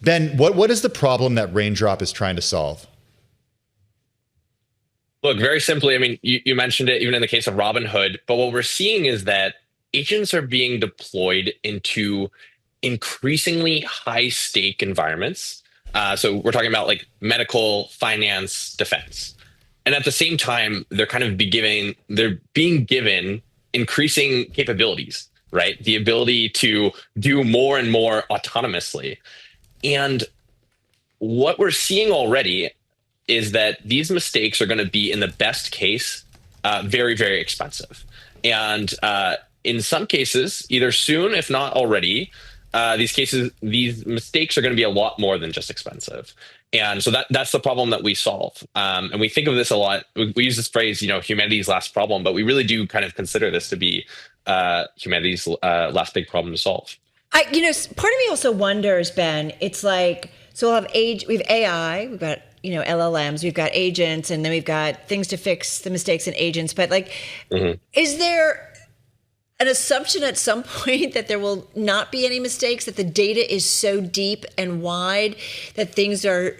Ben, what is the problem that Raindrop is trying to solve? Look, very simply, I mean, you mentioned it even in the case of Robinhood, but what we're seeing is that agents are being deployed into increasingly high stake environments. So we're talking about like medical, finance, defense. And at the same time, they're being given increasing capabilities, right? The ability to do more and more autonomously. And what we're seeing already is that these mistakes are going to be, in the best case, very, very expensive. And in some cases, either soon, if not already, these mistakes are going to be a lot more than just expensive. And so that's the problem that we solve. And we think of this a lot. We use this phrase, humanity's last problem, but we really do kind of consider this to be humanity's last big problem to solve. Part of me also wonders, Ben, it's like, so we have AI, we've got, LLMs, we've got agents, and then we've got things to fix the mistakes in agents. But is there an assumption at some point that there will not be any mistakes, that the data is so deep and wide that things are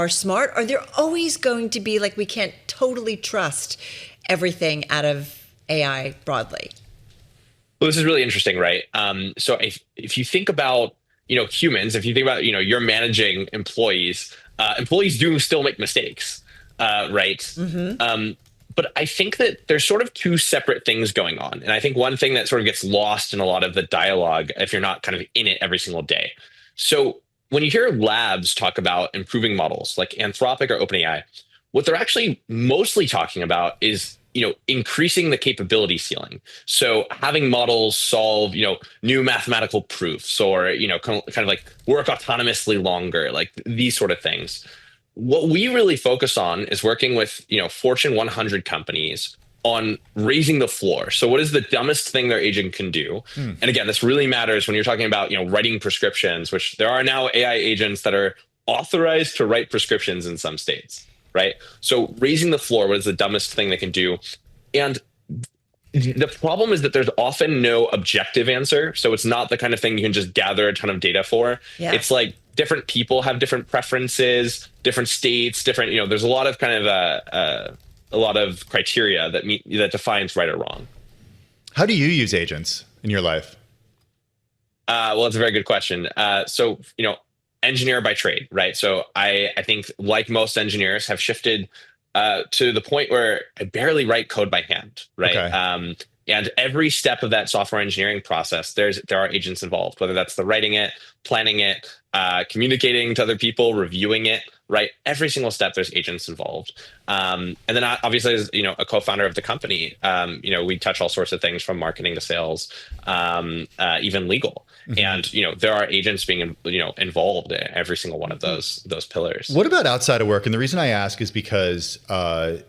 smart? Are there always going to be, like, we can't totally trust everything out of AI broadly? Well, this is really interesting, right? So if you think about, humans, if you think about, you're managing employees, employees do still make mistakes, right? Mm-hmm. But I think that there's sort of two separate things going on. And I think one thing that sort of gets lost in a lot of the dialogue, if you're not kind of in it every single day. So when you hear labs talk about improving models like Anthropic or OpenAI, what they're actually mostly talking about is increasing the capability ceiling. So having models solve, new mathematical proofs, or, kind of like work autonomously longer, like these sort of things. What we really focus on is working with, Fortune 100 companies on raising the floor. So what is the dumbest thing their agent can do? And again, this really matters when you're talking about, writing prescriptions, which there are now AI agents that are authorized to write prescriptions in some states. Right. So raising the floor, what is the dumbest thing they can do? And the problem is that there's often no objective answer. So it's not the kind of thing you can just gather a ton of data for. Yeah. It's like different people have different preferences, different states, different, there's a lot of kind of a lot of criteria that defines right or wrong. How do you use agents in your life? Well, it's a very good question. So, engineer by trade, right? So I think, like most engineers, have shifted to the point where I barely write code by hand, right? Okay. And every step of that software engineering process, there are agents involved, whether that's the writing it, planning it, communicating to other people, reviewing it, right? Every single step, there's agents involved. And then obviously, as a co-founder of the company, we touch all sorts of things from marketing to sales, even legal. Mm-hmm. And there are agents being involved in every single one of those pillars. What about outside of work? And the reason I ask is because a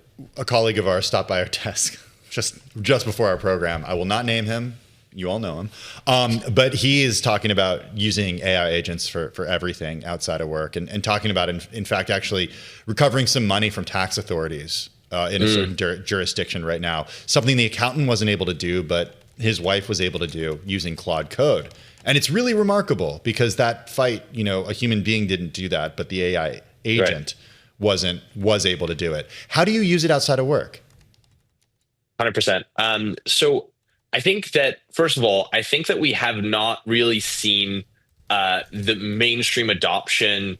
colleague of ours stopped by our desk just before our program. I will not name him. You all know him. But he is talking about using AI agents for everything outside of work, and talking about, in fact, actually recovering some money from tax authorities in a certain jurisdiction right now. Something the accountant wasn't able to do, but his wife was able to do using Claude Code. And it's really remarkable because that fight, a human being didn't do that, but the AI agent was able to do it. How do you use it outside of work? 100%. So I think that, first of all, we have not really seen the mainstream adoption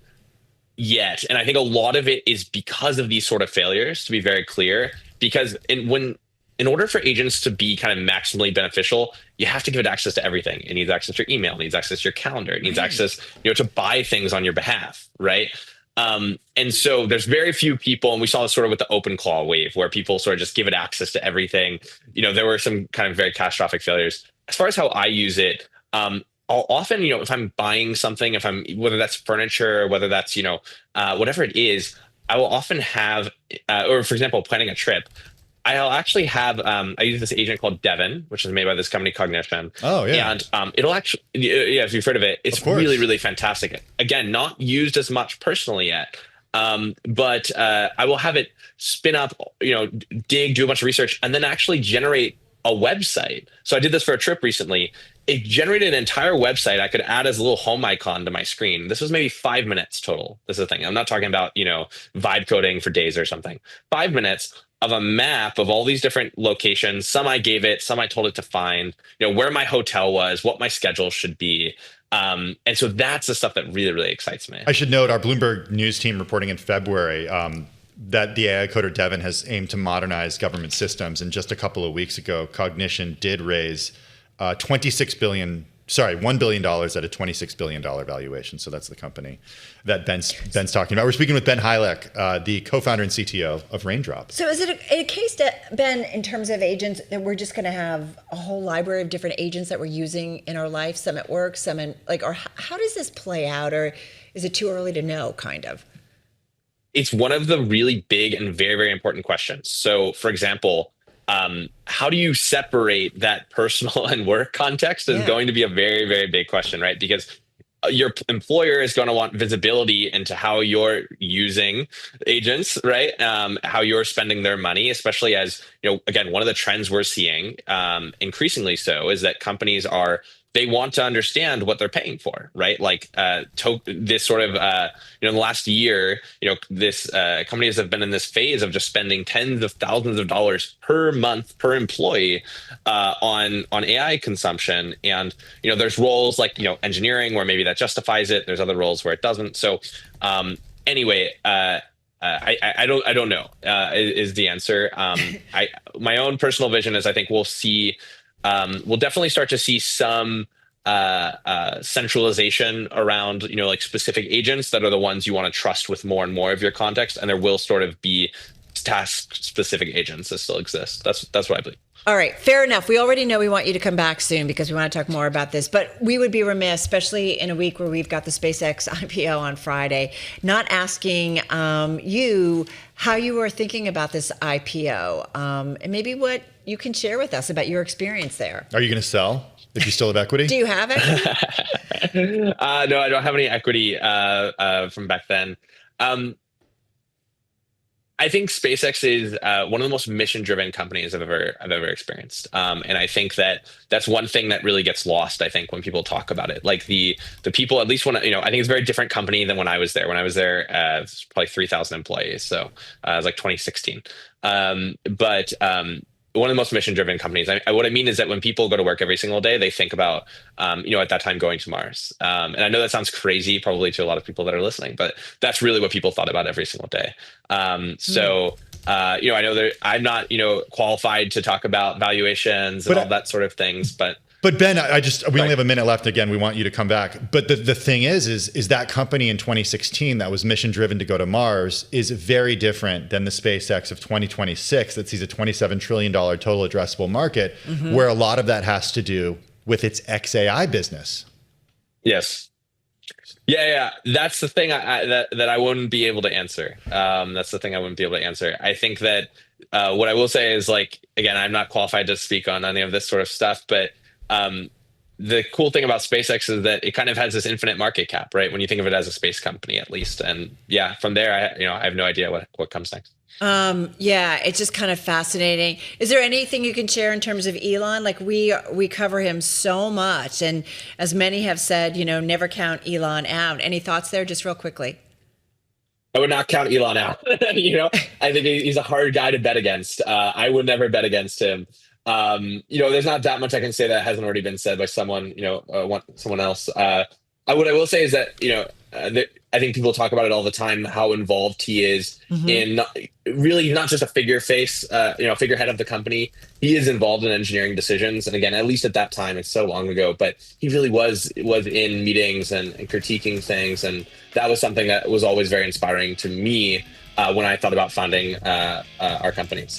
yet. And I think a lot of it is because of these sort of failures, to be very clear, because in order for agents to be kind of maximally beneficial, you have to give it access to everything. It needs access to your email, it needs access to your calendar, it needs access, to buy things on your behalf, right? And so there's very few people, and we saw this sort of with the OpenClaw wave, where people sort of just give it access to everything. There were some kind of very catastrophic failures. As far as how I use it, I'll often, if I'm buying something, whether that's furniture, whether that's, whatever it is, I will often have, or for example, planning a trip, I'll actually have, I use this agent called Devin, which is made by this company Cognition. Oh, yeah. And it'll actually, if you've heard of it, it's really, really fantastic. Again, not used as much personally yet, but I will have it spin up, do a bunch of research, and then actually generate a website. So I did this for a trip recently, it generated an entire website I could add as a little home icon to my screen. This was maybe 5 minutes total. This is the thing. I'm not talking about, vibe coding for days or something. 5 minutes of a map of all these different locations. Some I gave it, some I told it to find, where my hotel was, what my schedule should be. And so that's the stuff that really, really excites me. I should note our Bloomberg News team reporting in February that the AI coder Devin has aimed to modernize government systems. And just a couple of weeks ago, Cognition did raise $1 billion at a $26 billion valuation. So that's the company that Ben's talking about. We're speaking with Ben Hylak, the co-founder and CTO of Raindrop. So is it a case that, Ben, in terms of agents, that we're just going to have a whole library of different agents that we're using in our life, some at work, some in or how does this play out? Or is it too early to know, kind of? It's one of the really big and very, very important questions. So, for example, how do you separate that personal and work context is going to be a very, very big question, right? Because your employer is going to want visibility into how you're using agents, right? How you're spending their money, especially as, again, one of the trends we're seeing, increasingly so, is that companies they want to understand what they're paying for, right? Like this sort of, in the last year, this companies have been in this phase of just spending tens of thousands of dollars per month per employee on AI consumption. And, there's roles like, engineering where maybe that justifies it. There's other roles where it doesn't. So anyway, I don't know is the answer. My own personal vision is I think we'll definitely start to see some centralization around, like specific agents that are the ones you want to trust with more and more of your context. And there will sort of be task specific agents that still exist. That's what I believe. All right, fair enough. We already know we want you to come back soon because we want to talk more about this. But we would be remiss, especially in a week where we've got the SpaceX IPO on Friday, not asking you how you were thinking about this IPO and maybe what you can share with us about your experience there. Are you going to sell if you still have equity? Do you have equity? No, I don't have any equity from back then. I think SpaceX is one of the most mission-driven companies I've ever experienced, and I think that's one thing that really gets lost. I think when people talk about it, like the people, at least when I think it's a very different company than when I was there. When I was there, it was probably 3,000 employees, so it was like 2016. But one of the most mission-driven companies. What I mean is that when people go to work every single day, they think about, at that time going to Mars. And I know that sounds crazy, probably to a lot of people that are listening, but that's really what people thought about every single day. So, I know that I'm not, qualified to talk about valuations and all that sort of things, But Ben, we only have a minute left. Again, we want you to come back. But the thing is that company in 2016 that was mission driven to go to Mars is very different than the SpaceX of 2026 that sees a $27 trillion total addressable market, where a lot of that has to do with its XAI business. Yes. Yeah. That's the thing that I wouldn't be able to answer. That's the thing I wouldn't be able to answer. I think that what I will say is, like, again, I'm not qualified to speak on any of this sort of stuff, but the cool thing about SpaceX is that it kind of has this infinite market cap, right? When you think of it as a space company, at least. And yeah, from there, I have no idea what comes next. It's just kind of fascinating. Is there anything you can share in terms of Elon? Like we cover him so much, and as many have said, never count Elon out. Any thoughts there, just real quickly? I would not count Elon out. I think he's a hard guy to bet against. I would never bet against him. There's not that much I can say that hasn't already been said by someone, someone else. What I will say is that, I think people talk about it all the time, how involved he is in really not just a figurehead of the company. He is involved in engineering decisions. And again, at least at that time, it's so long ago, but he really was in meetings and critiquing things. And that was something that was always very inspiring to me when I thought about founding our company. So.